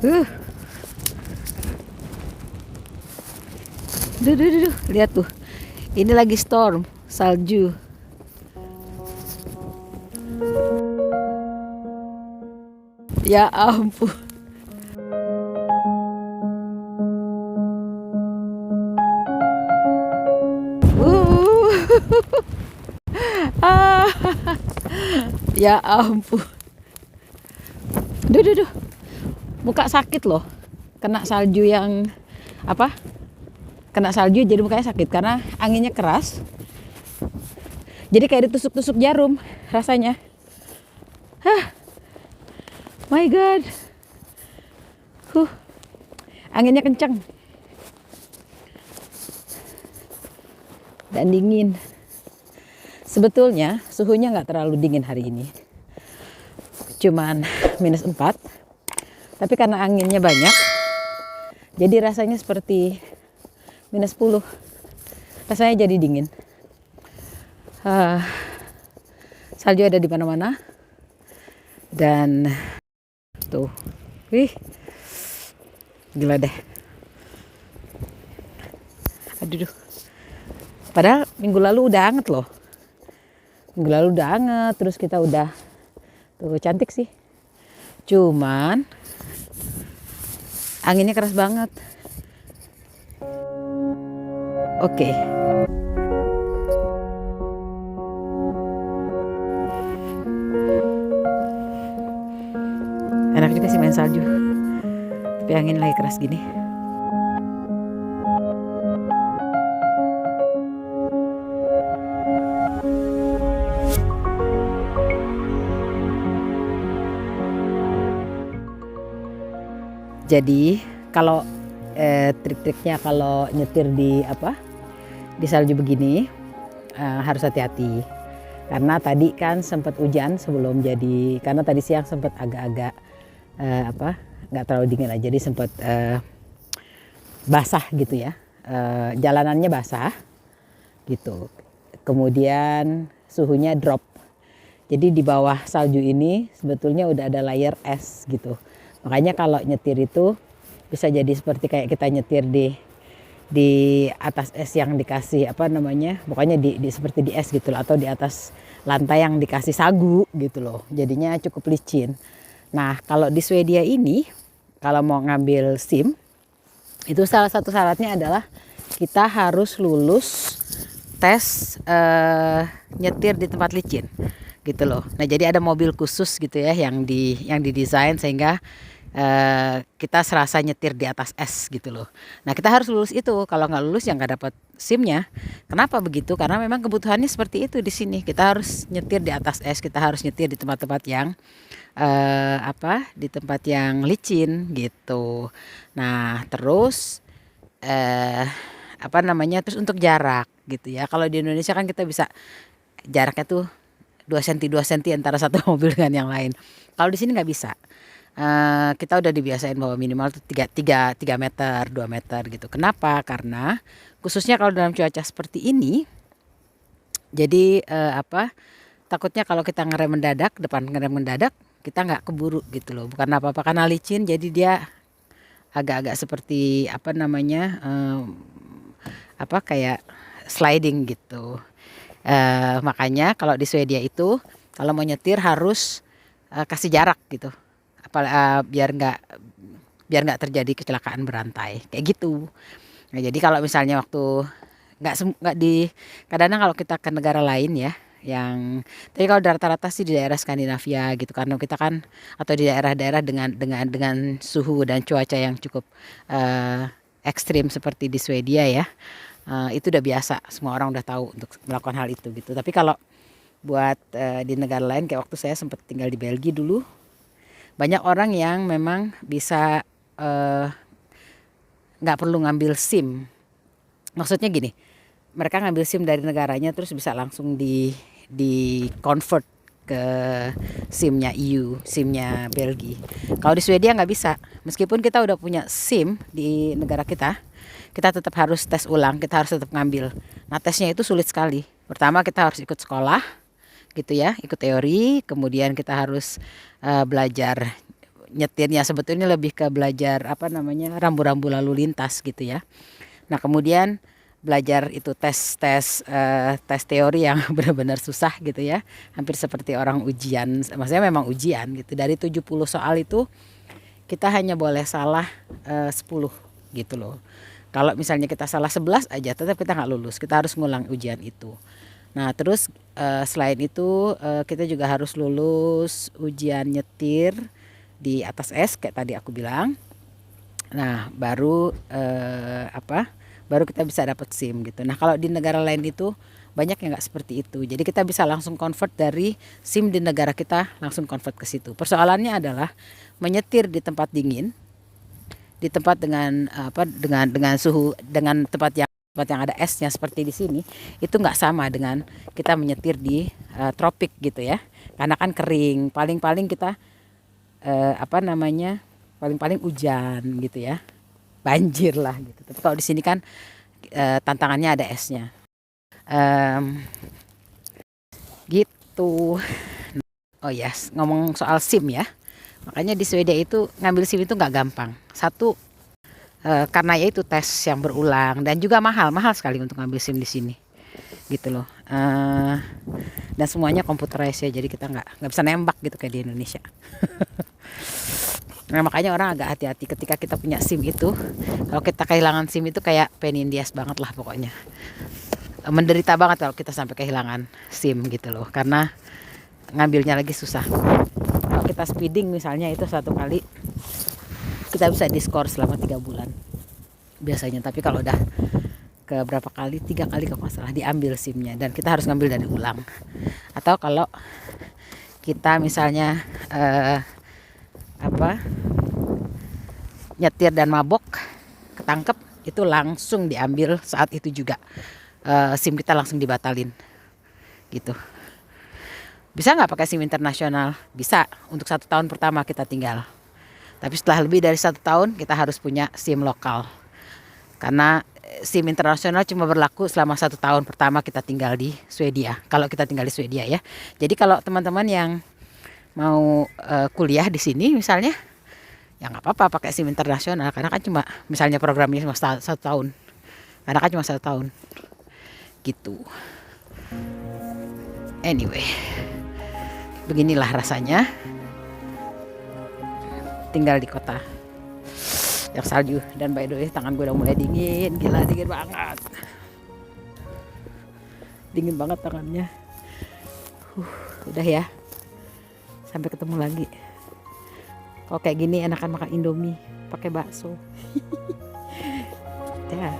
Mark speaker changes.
Speaker 1: Uh, duh, lihat tuh. Ini lagi storm, salju. Ya ampun. Ah, ya ampun. Duh. Muka sakit loh. Kena salju yang apa? Kena salju jadi mukanya sakit karena anginnya keras. Jadi kayak ditusuk-tusuk jarum rasanya. My God. Anginnya kencang. Dan dingin. Sebetulnya suhunya nggak terlalu dingin hari ini. Cuman -4. Tapi karena anginnya banyak, jadi rasanya seperti -10. Rasanya jadi dingin. Salju ada di mana-mana. Dan tuh, gila deh. Aduh. Padahal minggu lalu udah anget loh. Minggu lalu udah anget, terus kita udah tuh cantik sih. Cuman anginnya keras banget. Oke. Enak juga sih main salju. Tapi angin lagi keras gini. Jadi kalau trik-triknya kalau nyetir di salju begini harus hati-hati. Karena tadi kan sempat hujan sebelum jadi, karena tadi siang sempat agak-agak nggak terlalu dingin aja, jadi sempat basah gitu ya. Jalanannya basah gitu. Kemudian suhunya drop. Jadi di bawah salju ini sebetulnya udah ada layer es gitu. Makanya kalau nyetir itu bisa jadi seperti kayak kita nyetir di atas es yang dikasih pokoknya seperti di es gitu loh, atau di atas lantai yang dikasih sagu gitu loh. Jadinya cukup licin. Nah, kalau di Swedia ini kalau mau ngambil SIM itu salah satu syaratnya adalah kita harus lulus tes nyetir di tempat licin gitu loh. Nah, jadi ada mobil khusus gitu ya yang didesain sehingga kita serasa nyetir di atas es gitu loh. Nah, kita harus lulus itu. Kalau nggak lulus ya nggak dapat SIM-nya. Kenapa begitu? Karena memang kebutuhannya seperti itu di sini. Kita harus nyetir di atas es. Kita harus nyetir di tempat-tempat yang di tempat yang licin gitu. Nah, terus terus untuk jarak gitu ya. Kalau di Indonesia kan kita bisa jaraknya tuh 2 cm antara satu mobil dengan yang lain. Kalau di sini nggak bisa. Kita udah dibiasain bahwa minimal tuh 3 meter, 2 meter gitu. Kenapa? Karena khususnya kalau dalam cuaca seperti ini, jadi takutnya kalau kita ngerem mendadak, kita nggak keburu gitu loh. Bukan apa-apa, karena licin, jadi dia agak-agak seperti kayak sliding gitu. Makanya kalau di Swedia itu kalau mau nyetir harus kasih jarak gitu. Biar nggak terjadi kecelakaan berantai kayak gitu. Nah, jadi kalau misalnya waktu kadang-kadang kalau kita ke negara lain ya, tapi kalau rata-rata sih di daerah Skandinavia gitu, karena kita kan atau di daerah-daerah dengan suhu dan cuaca yang cukup ekstrim seperti di Swedia ya, itu udah biasa, semua orang udah tahu untuk melakukan hal itu gitu. Tapi kalau buat di negara lain kayak waktu saya sempat tinggal di Belgia dulu, banyak orang yang memang bisa nggak perlu ngambil SIM. Maksudnya gini, mereka ngambil SIM dari negaranya terus bisa langsung di convert ke SIM-nya EU, SIM-nya Belgia. Kalau di Swedia nggak bisa. Meskipun kita udah punya SIM di negara kita tetap harus tes ulang, kita harus tetap ngambil. Nah, tesnya itu sulit sekali. Pertama kita harus ikut sekolah gitu ya, ikut teori, kemudian kita harus belajar nyetirnya, sebetulnya lebih ke belajar apa namanya rambu-rambu lalu lintas gitu ya. Nah kemudian belajar itu tes teori yang benar-benar susah gitu ya, hampir seperti orang ujian, maksudnya memang ujian gitu. Dari 70 soal itu kita hanya boleh salah 10 gitu loh. Kalau misalnya kita salah 11 aja tetap kita nggak lulus, kita harus ngulang ujian itu. Nah terus selain itu kita juga harus lulus ujian nyetir di atas es kayak tadi aku bilang. Nah baru baru kita bisa dapat SIM gitu. Nah kalau di negara lain itu banyak yang nggak seperti itu. Jadi kita bisa langsung convert dari SIM di negara kita langsung convert ke situ. Persoalannya adalah menyetir di tempat dingin, di tempat dengan dengan suhu, dengan tempat yang ada esnya seperti di sini, itu nggak sama dengan kita menyetir di tropik gitu ya. Karena kan kering, paling-paling kita paling-paling hujan gitu ya, banjir lah gitu. Tapi kalau di sini kan tantangannya ada esnya, gitu. Oh yes, ngomong soal SIM ya, makanya di Swedia itu ngambil SIM itu nggak gampang. Satu, karena ya itu tes yang berulang dan juga mahal sekali untuk ngambil SIM di sini gitu loh. Dan semuanya computerized ya, jadi kita nggak bisa nembak gitu kayak di Indonesia. Nah makanya orang agak hati-hati ketika kita punya SIM itu. Kalau kita kehilangan SIM itu kayak pain in the ass banget lah pokoknya. Menderita banget kalau kita sampai kehilangan SIM gitu loh, karena ngambilnya lagi susah. Kalau kita speeding misalnya itu satu kali kita bisa diskor selama 3 bulan biasanya. Tapi kalau udah ke berapa kali, 3 kali kalau nggak salah diambil SIM-nya dan kita harus ngambil dari ulang. Atau kalau kita misalnya nyetir dan mabok ketangkep, itu langsung diambil saat itu juga, SIM kita langsung dibatalin gitu. Bisa nggak pakai SIM internasional? Bisa, untuk 1 tahun pertama kita tinggal. Tapi setelah lebih dari 1 tahun kita harus punya SIM lokal. Karena SIM internasional cuma berlaku selama 1 tahun pertama kita tinggal di Swedia. Kalau kita tinggal di Swedia ya. Jadi kalau teman-teman yang mau kuliah di sini misalnya, ya nggak apa-apa pakai SIM internasional, karena kan cuma misalnya programnya cuma 1 tahun. Karena kan cuma 1 tahun. Gitu. Anyway, beginilah rasanya tinggal di kota yang salju. Dan by the way tangan gue udah mulai dingin, gila dingin banget, dingin banget tangannya. Udah ya, sampai ketemu lagi. Kalau kayak gini enakan makan Indomie pakai bakso. Ya.